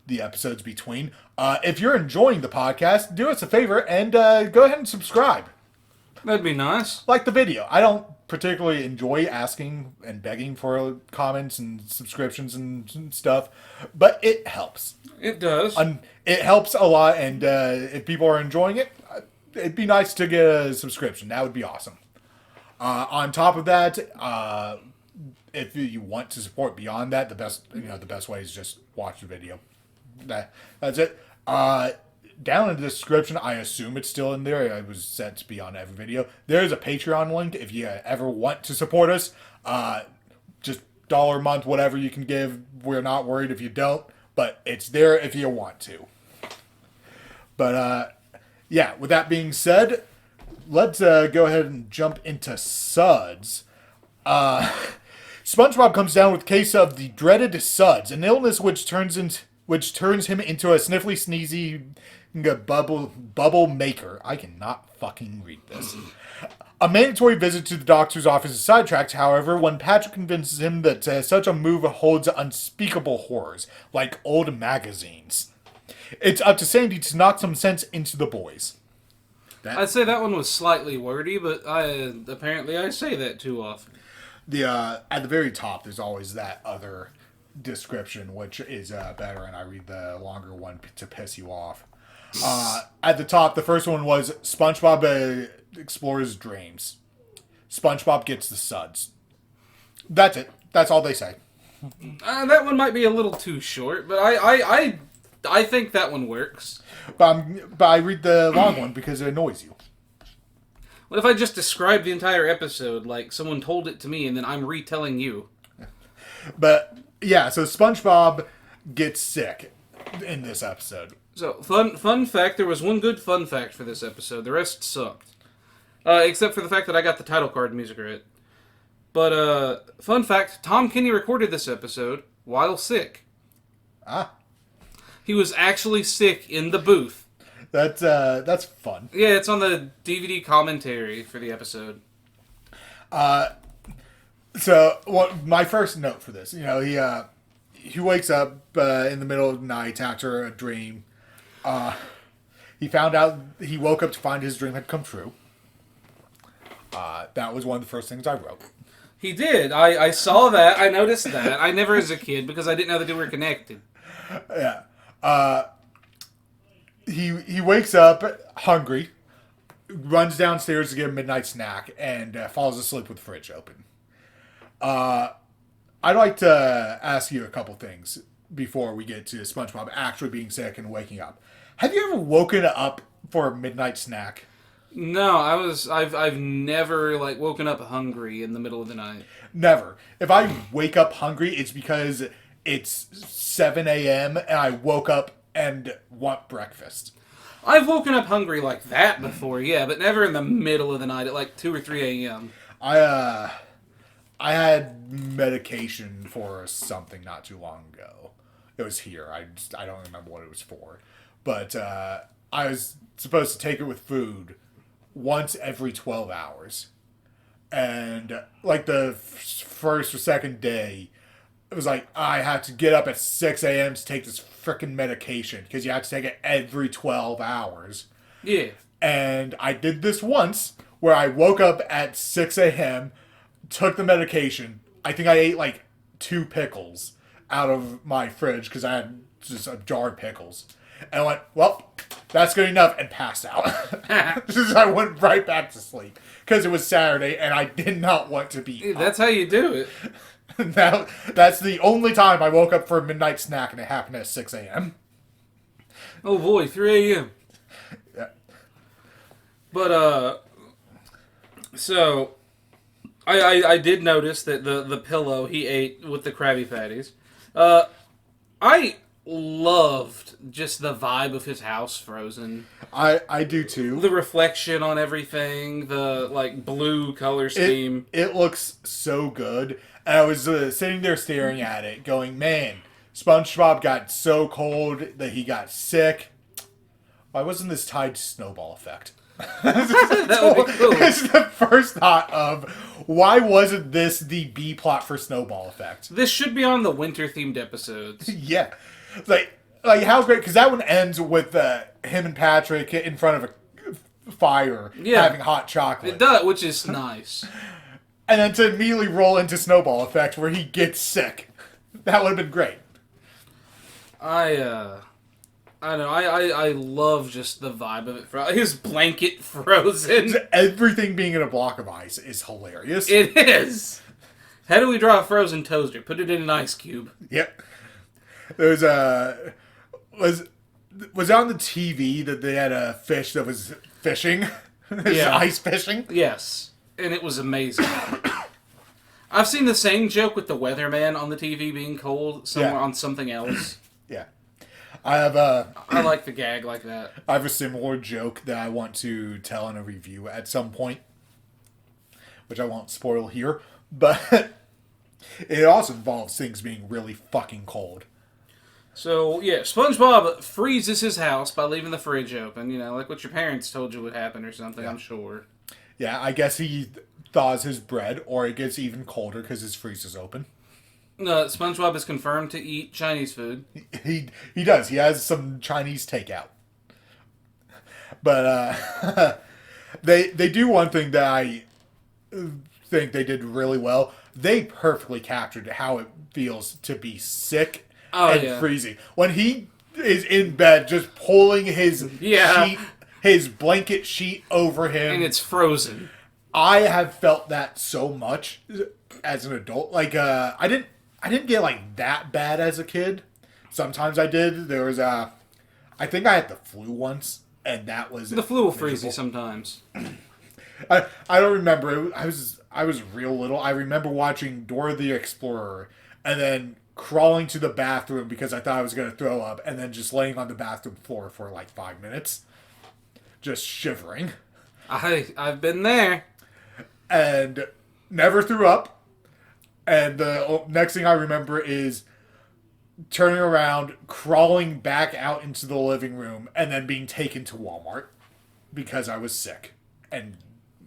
the episodes between. If you're enjoying the podcast, do us a favor and go ahead and subscribe. That'd be nice. Like the video. I don't particularly enjoy asking and begging for comments and subscriptions and stuff, but it helps. It does. It helps a lot, and if people are enjoying it, it'd be nice to get a subscription. That would be awesome. On top of that, if you want to support beyond that, the best way is just watch the video. That's it. Down in the description, I assume it's still in there. It was set to be on every video. There's a Patreon link if you ever want to support us. Just $1 a month, whatever you can give. We're not worried if you don't, but it's there if you want to. But yeah, with that being said, let's go ahead and jump into Suds. SpongeBob comes down with a case of the dreaded Suds, an illness which turns him into a sniffly, sneezy bubble maker. I cannot fucking read this. A mandatory visit to the doctor's office is sidetracked, however, when Patrick convinces him that such a move holds unspeakable horrors, like old magazines. It's up to Sandy to knock some sense into the boys. I'd say that one was slightly wordy, but apparently I say that too often. At the very top, there's always that other description, which is better, and I read the longer one to piss you off. At the top, the first one was SpongeBob explores dreams. SpongeBob gets the Suds. That's it. That's all they say. That one might be a little too short, but I think that one works. But I read the long one because it annoys you. What if I just described the entire episode like someone told it to me and then I'm retelling you? But yeah, so SpongeBob gets sick in this episode. So, fun fact, there was one good fun fact for this episode. The rest sucked. Except for the fact that I got the title card music right. But, fun fact, Tom Kenny recorded this episode while sick. Ah. He was actually sick in the booth. That's fun. Yeah, it's on the DVD commentary for the episode. So, my first note for this, he wakes up in the middle of the night after a dream. He woke up to find his dream had come true. That was one of the first things I wrote. He did. I saw that. I noticed that. I never as a kid because I didn't know that they were connected. Yeah. He wakes up hungry, runs downstairs to get a midnight snack, and falls asleep with the fridge open. I'd like to ask you a couple things before we get to SpongeBob actually being sick and waking up. Have you ever woken up for a midnight snack? No, I've never like woken up hungry in the middle of the night. Never. If I wake up hungry, it's because it's 7 a.m. and I woke up and want breakfast. I've woken up hungry like that before, yeah, but never in the middle of the night at like 2 or 3 a.m. I had medication for something not too long ago. It was here. I don't remember what it was for. But I was supposed to take it with food once every 12 hours. And like the first or second day, it was like, I had to get up at 6 a.m. to take this frickin' medication because you have to take it every 12 hours. Yeah. And I did this once where I woke up at 6 a.m., took the medication. I think I ate like 2 pickles out of my fridge because I had just a jar of pickles. And I went, well, that's good enough, and passed out. So I went right back to sleep because it was Saturday and I did not want to be up. That's how you do it. That's the only time I woke up for a midnight snack, and it happened at 6 a.m. Oh boy, 3 a.m. Yeah. But, so, I did notice that the pillow he ate with the Krabby Patties. I loved just the vibe of his house frozen. I do too. The reflection on everything, the, like, blue color scheme. It looks so good. And I was sitting there staring at it, going, man, SpongeBob got so cold that he got sick. Why wasn't this tied to Snowball Effect? That would be cool. It's the first thought of, why wasn't this the B plot for Snowball Effect? This should be on the winter-themed episodes. Yeah. Like how great, because that one ends with him and Patrick in front of a fire having hot chocolate. It does, which is nice. And then to immediately roll into Snowball Effect where he gets sick. That would have been great. I don't know. I love just the vibe of it. His blanket frozen. Everything being in a block of ice is hilarious. It is. How do we draw a frozen toaster? Put it in an ice cube. Yep. There's was on the TV that they had a fish that was fishing. Yeah. Ice fishing. Yes. And it was amazing. I've seen the same joke with the weatherman on the TV being cold somewhere on something else. Yeah. I like the gag like that. I have a similar joke that I want to tell in a review at some point, which I won't spoil here, but it also involves things being really fucking cold. So, yeah, SpongeBob freezes his house by leaving the fridge open, like what your parents told you would happen or something, I'm sure. Yeah, I guess he thaws his bread, or it gets even colder because his freeze is open. SpongeBob is confirmed to eat Chinese food. He does. He has some Chinese takeout. But they do one thing that I think they did really well. They perfectly captured how it feels to be sick and freezing. When he is in bed, just pulling his sheet, his blanket sheet over him, and it's frozen. I have felt that so much as an adult. Like I didn't get like that bad as a kid. Sometimes I did. There was I think I had the flu once, and that was the flu will freeze you sometimes. I don't remember. I was real little. I remember watching Dora the Explorer, and then crawling to the bathroom because I thought I was going to throw up, and then just laying on the bathroom floor for like 5 minutes, just shivering. I've been there. And never threw up. And the next thing I remember is turning around, crawling back out into the living room, and then being taken to Walmart because I was sick. And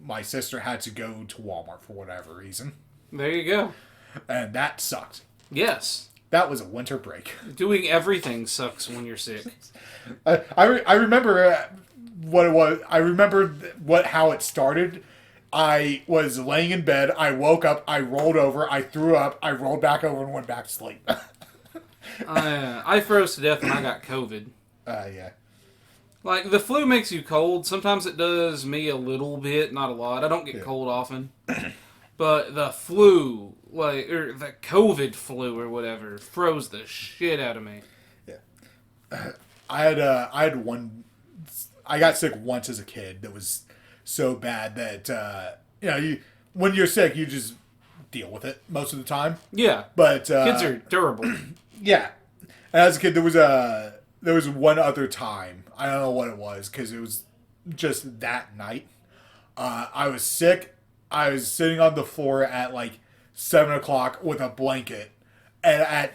my sister had to go to Walmart for whatever reason. There you go. And that sucked. Yes. That was a winter break. Doing everything sucks when you're sick. I remember what it was. I remember how it started. I was laying in bed. I woke up. I rolled over. I threw up. I rolled back over and went back to sleep. I froze to death when I got COVID. Yeah. Like, the flu makes you cold. Sometimes it does me a little bit, not a lot. I don't get cold often. But the flu, or the COVID flu or whatever, froze the shit out of me. Yeah. I had one. I got sick once as a kid that was so bad that, when you're sick, you just deal with it most of the time. Yeah. But kids are durable. Yeah. And as a kid, there was one other time. I don't know what it was because it was just that night. I was sick. I was sitting on the floor at like 7 o'clock with a blanket, and at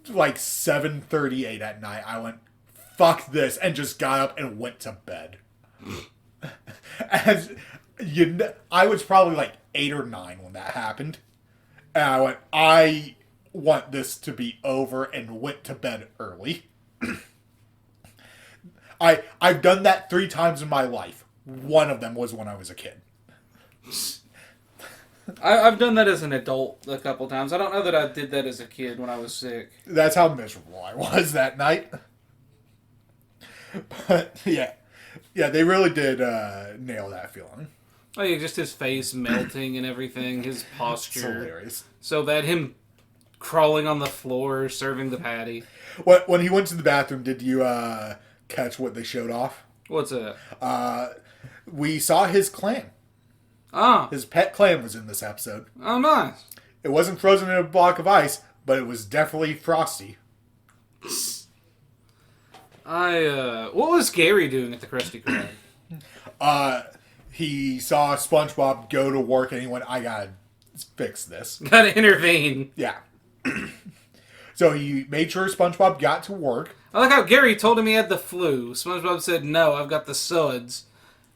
like 7:38 at night, I went, "Fuck this," and just got up and went to bed. And I was probably like 8 or 9 when that happened, and I went, "I want this to be over," and went to bed early. I've done that 3 times in my life. One of them was when I was a kid. I've done that as an adult a couple times. I don't know that I did that as a kid when I was sick. That's how miserable I was that night. But yeah, they really did nail that feeling. Oh yeah, just his face melting and everything, his posture. It's hilarious. So bad, him crawling on the floor, serving the patty. When he went to the bathroom, did you catch what they showed off? What's that? We saw his clam. Ah. His pet clam was in this episode. Oh, nice. It wasn't frozen in a block of ice, but it was definitely frosty. What was Gary doing at the Krusty Krab? He saw SpongeBob go to work and he went, "I gotta fix this." Gotta intervene. Yeah. So he made sure SpongeBob got to work. I like how Gary told him he had the flu. SpongeBob said, "No, I've got the Suds."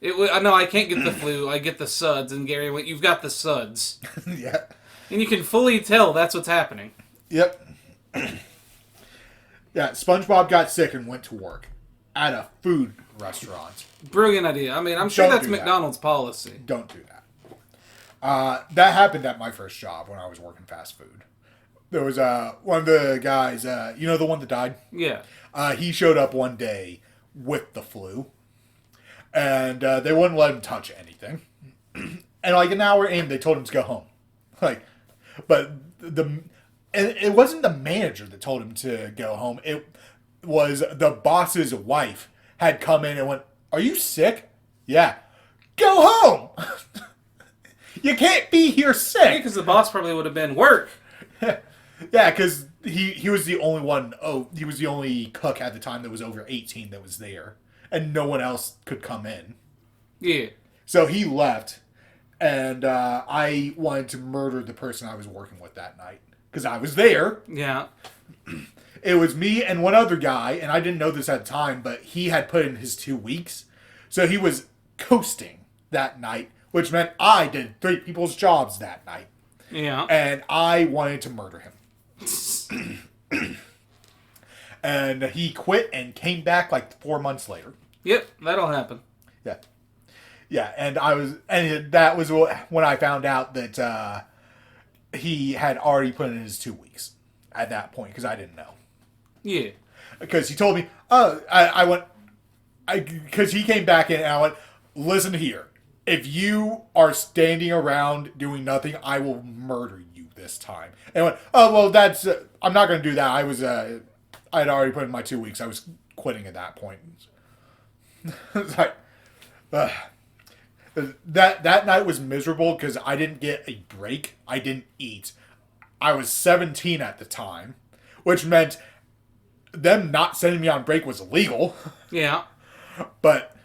No, I can't get the flu. I get the Suds. And Gary went, "You've got the Suds." Yeah. And you can fully tell that's what's happening. Yep. Yeah, SpongeBob got sick and went to work at a food restaurant. Brilliant idea. I mean, I'm sure that's McDonald's policy. Don't do that. That happened at my first job when I was working fast food. There was one of the guys, the one that died? Yeah. He showed up one day with the flu. And they wouldn't let him touch anything. And like an hour in, they told him to go home. But it wasn't the manager that told him to go home. It was the boss's wife had come in and went, "Are you sick?" "Yeah." "Go home." "You can't be here sick." Because the boss probably would have been work. Yeah, because he was the only one. Oh, he was the only cook at the time that was over 18 that was there. And no one else could come in. Yeah. So he left, and I wanted to murder the person I was working with that night. Because I was there. Yeah. It was me and one other guy, and I didn't know this at the time, but he had put in his 2 weeks. So he was coasting that night, which meant I did 3 people's jobs that night. Yeah. And I wanted to murder him. And he quit and came back like 4 months later. Yep, that'll happen. Yeah. Yeah, and that was when I found out that he had already put in his 2 weeks at that point, because I didn't know. Yeah. Because he told me, because he came back in and I went, "Listen here, if you are standing around doing nothing, I will murder you this time." And I went, "Oh, well, that's, I'm not going to do that. I had already put in my 2 weeks. I was quitting at that point." It's like, that night was miserable because I didn't get a break. I didn't eat. I was 17 at the time, which meant them not sending me on break was illegal. Yeah. But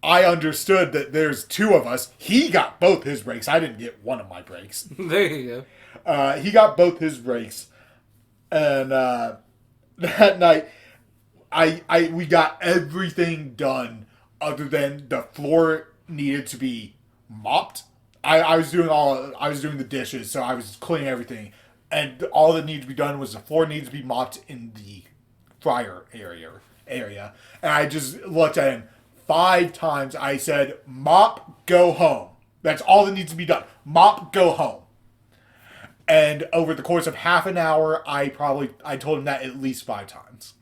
I understood that there's 2 of us. He got both his breaks. I didn't get one of my breaks. There you go. He got both his breaks. And that night, we got everything done other than the floor needed to be mopped. I was doing the dishes, so I was cleaning everything, and all that needed to be done was the floor needed to be mopped in the fryer area. And I just looked at him 5 times. I said, "Mop, go home." That's all that needs to be done. Mop, go home. And over the course of half an hour, I told him that at least 5 times.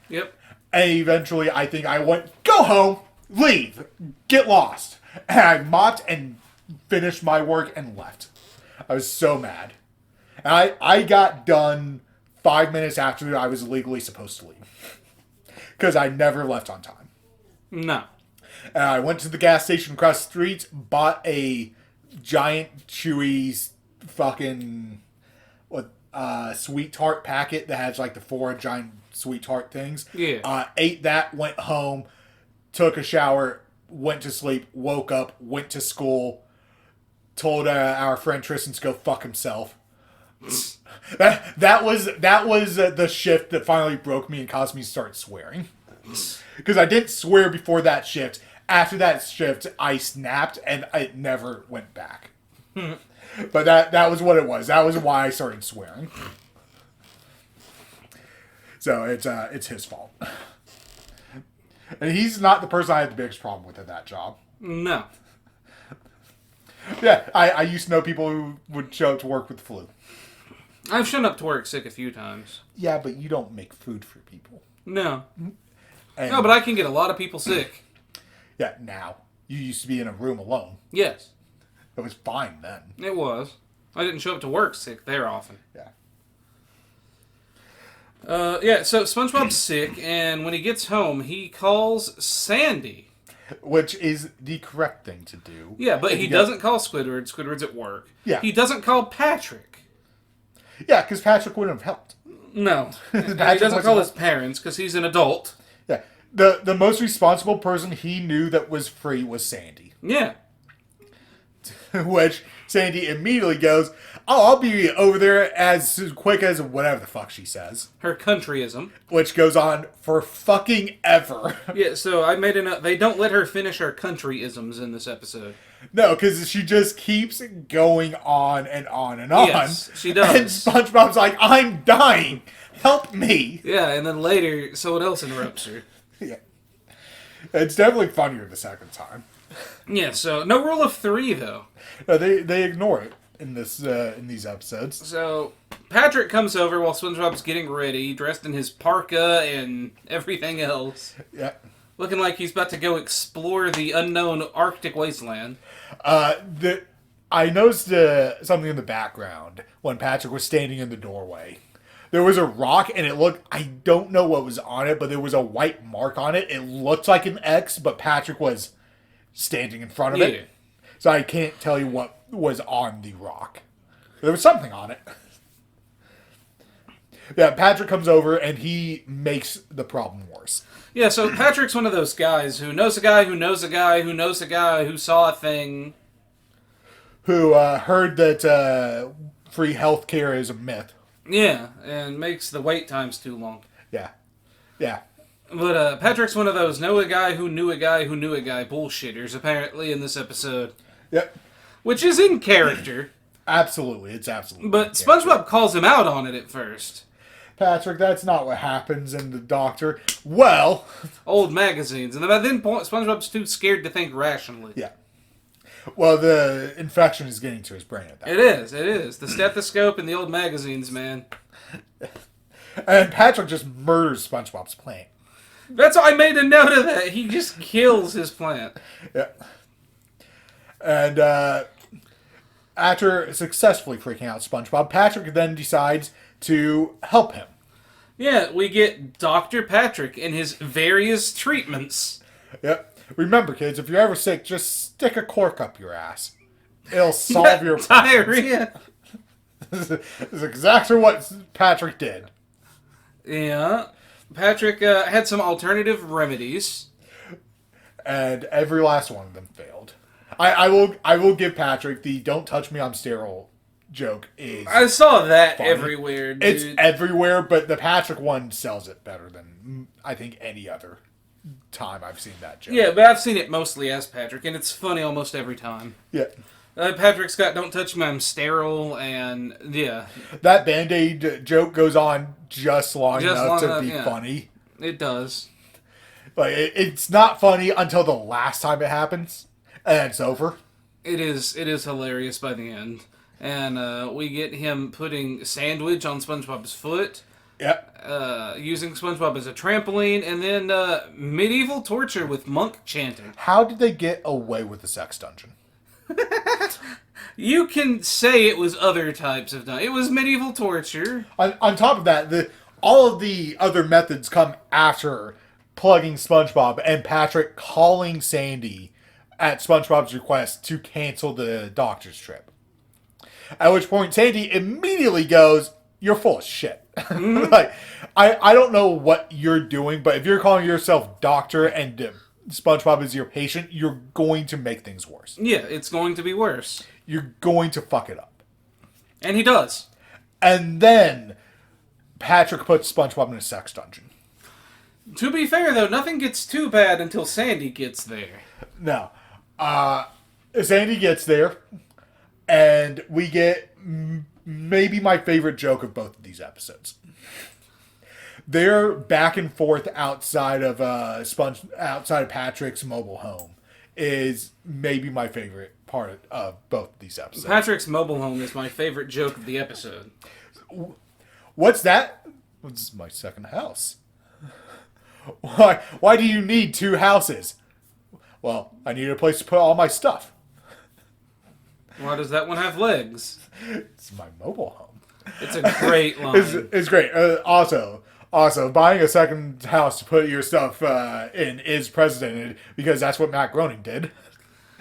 Yep. And eventually, I think I went, go home, leave, get lost. And I mopped and finished my work and left. I was so mad. And I got done 5 minutes after I was legally supposed to leave. Because I never left on time. No. And I went to the gas station across the street, bought a giant Chewy's fucking sweet tart packet that has like the 4 giant sweet tart things. Yeah. Ate that, went home, took a shower, went to sleep, woke up, went to school, told our friend Tristan to go fuck himself. That was the shift that finally broke me and caused me to start swearing. Because I didn't swear before that shift. After that shift, I snapped and it never went back. But that was what it was. That was why I started swearing. So it's his fault. And he's not the person I had the biggest problem with at that job. No. Yeah, I used to know people who would show up to work with the flu. I've shown up to work sick a few times. Yeah, but you don't make food for people. No. And, No, but I can get a lot of people sick. Yeah, now. You used to be in a room alone. Yes. It was fine then. It was. I didn't show up to work sick there often. Yeah. Yeah, so SpongeBob's sick, and when he gets home, he calls Sandy. Which is the correct thing to do. Yeah, but he doesn't call Squidward. Squidward's at work. Yeah. He doesn't call Patrick. Yeah, because Patrick wouldn't have helped. No. He doesn't call his parents, because he's an adult. Yeah. The most responsible person he knew that was free was Sandy. Yeah. Which Sandy immediately goes, oh, I'll be over there as quick as whatever the fuck she says. Her countryism. Which goes on for fucking ever. Yeah, so I made a note. They don't let her finish her countryisms in this episode. No, because she just keeps going on and on and on. Yes, she does. And SpongeBob's like, I'm dying. Help me. Yeah, and then later, someone else interrupts her. Yeah. It's definitely funnier the second time. Yeah, so no rule of 3, though. No, they ignore it in these episodes. So Patrick comes over while SpongeBob's getting ready, dressed in his parka and everything else. Yeah. Looking like he's about to go explore the unknown Arctic wasteland. I noticed something in the background when Patrick was standing in the doorway. There was a rock, and it looked... I don't know what was on it, but there was a white mark on it. It looked like an X, but Patrick was standing in front of it. So I can't tell you what was on the rock. There was something on it. Yeah, Patrick comes over, and he makes the problem worse. Yeah, so Patrick's one of those guys who knows a guy who knows a guy who knows a guy who saw a thing. Who heard that free healthcare is a myth. Yeah, and makes the wait times too long. Yeah. Yeah. But Patrick's one of those know a guy who knew a guy who knew a guy bullshitters, apparently, in this episode. Yep. Which is in character. Absolutely. It's absolutely. But SpongeBob calls him out on it at first. Patrick, that's not what happens in the Doctor. Well... Old magazines. And by then, SpongeBob's too scared to think rationally. Yeah. Well, the infection is getting to his brain at that point. It is. The stethoscope and the old magazines, man. And Patrick just murders SpongeBob's plant. That's why I made a note of that. He just kills his plant. Yeah. And after successfully freaking out SpongeBob, Patrick then decides to help him. Yeah, we get Dr. Patrick and his various treatments. Yep. Remember, kids, if you're ever sick, just stick a cork up your ass. It'll solve your diarrhea. This is exactly what Patrick did. Yeah. Patrick had some alternative remedies. And every last one of them failed. I will give Patrick the "don't touch me, I'm sterile" joke. I saw that funny. Everywhere, dude. It's everywhere, but the Patrick one sells it better than I think any other time I've seen that joke. Yeah, but I've seen it mostly as Patrick, and it's funny almost every time. Yeah. Patrick's got "don't touch me, I'm sterile," and yeah. That Band-Aid joke goes on just long enough to be funny. It does. Like it's not funny until the last time it happens, and it's over. It is hilarious by the end. And we get him putting sandwich on SpongeBob's foot, Yep. using SpongeBob as a trampoline, and then medieval torture with monk chanting. How did they get away with the sex dungeon? You can say it was other types of... It was medieval torture. On top of that, all of the other methods come after plugging SpongeBob and Patrick calling Sandy at SpongeBob's request to cancel the doctor's trip. At which point Sandy immediately goes, "You're full of shit." Like, I don't know what you're doing, but if you're calling yourself doctor and SpongeBob is your patient, you're going to make things worse. Yeah, it's going to be worse. You're going to fuck it up. And he does. And then Patrick puts SpongeBob in a sex dungeon. To be fair, though, nothing gets too bad until Sandy gets there. No. Sandy gets there, and we get maybe my favorite joke of both of these episodes. They're back and forth outside of Patrick's mobile home is maybe my favorite part of both of these episodes. Patrick's mobile home is my favorite joke of the episode. What's that? This is my second house. Why do you need two houses? Well, I need a place to put all my stuff. Why does that one have legs? It's my mobile home. It's a great line. It's great. Also, buying a second house to put your stuff in is precedented because that's what Matt Groening did.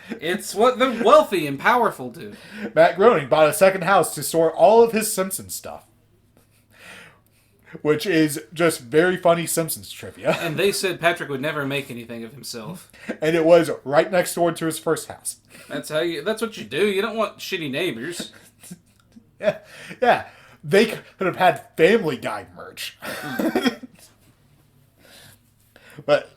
It's what the wealthy and powerful do. Matt Groening bought a second house to store all of his Simpsons stuff. Which is just very funny Simpsons trivia. And they said Patrick would never make anything of himself. And it was right next door to his first house. That's what you do. You don't want shitty neighbors. Yeah. They could have had Family Guy merch. But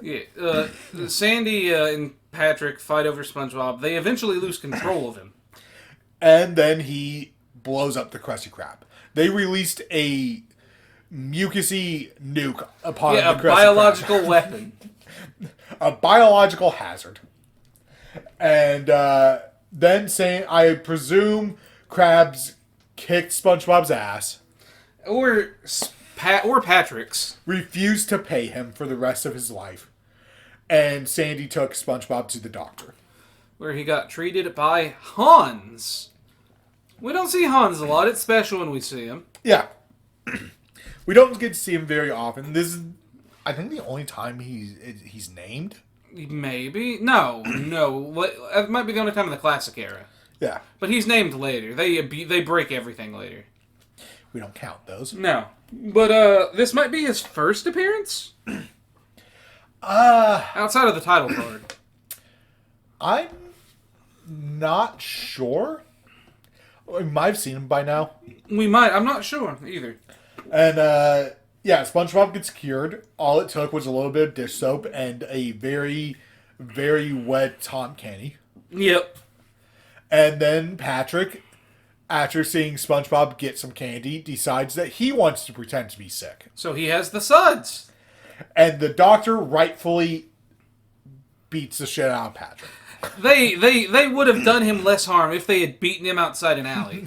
yeah, Sandy and Patrick fight over SpongeBob. They eventually lose control of him. And then he blows up the Krusty Krab. They released a mucusy nuke upon the Krusty Krab. A biological weapon. A biological hazard. And then saying, I presume Krabs kicked SpongeBob's ass. Or Patrick's. Refused to pay him for the rest of his life. And Sandy took SpongeBob to the doctor. Where he got treated by Hans. We don't see Hans a lot. It's special when we see him. Yeah. We don't get to see him very often. This is, I think, the only time he's named. Maybe. No. It might be the only time in the classic era. Yeah. But he's named later. They break everything later. We don't count those. No. But this might be his first appearance? Outside of the title card. I'm not sure. We might have seen him by now. We might. I'm not sure either. And, yeah, SpongeBob gets cured. All it took was a little bit of dish soap and a very, very wet Tom Kenny. Yep. And then Patrick, after seeing SpongeBob get some candy, decides that he wants to pretend to be sick. So he has the Suds. And the doctor rightfully beats the shit out of Patrick. They would have done him less harm if they had beaten him outside an alley.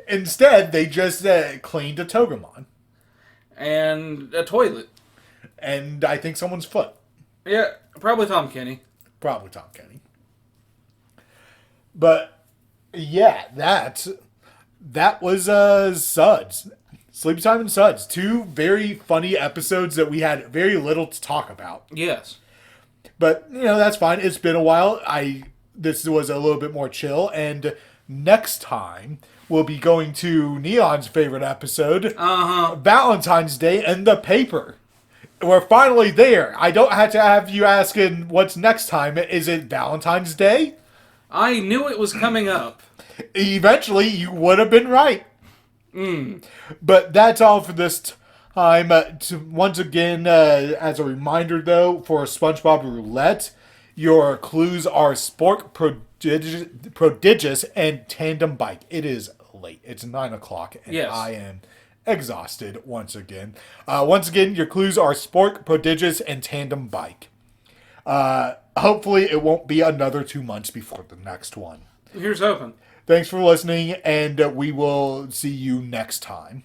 Instead, they just cleaned a Togemon. And a toilet. And I think someone's foot. Yeah, probably Tom Kenny. Probably Tom Kenny. But, yeah, that was Suds. Sleepy Time and Suds. Two very funny episodes that we had very little to talk about. Yes. But, that's fine. It's been a while. This was a little bit more chill. And next time, we'll be going to Neon's favorite episode. Valentine's Day and the paper. We're finally there. I don't have to have you asking what's next time. Is it Valentine's Day? I knew it was coming up. Eventually, you would have been right. But that's all for this time. Once again, as a reminder, though, for SpongeBob Roulette, your clues are Spork, Prodigious, and Tandem Bike. It is late. It's 9 o'clock, and yes. I am exhausted once again. Once again, your clues are Spork, Prodigious, and Tandem Bike. hopefully it won't be another 2 months before the next one. Here's hoping. Thanks for listening, and we will see you next time.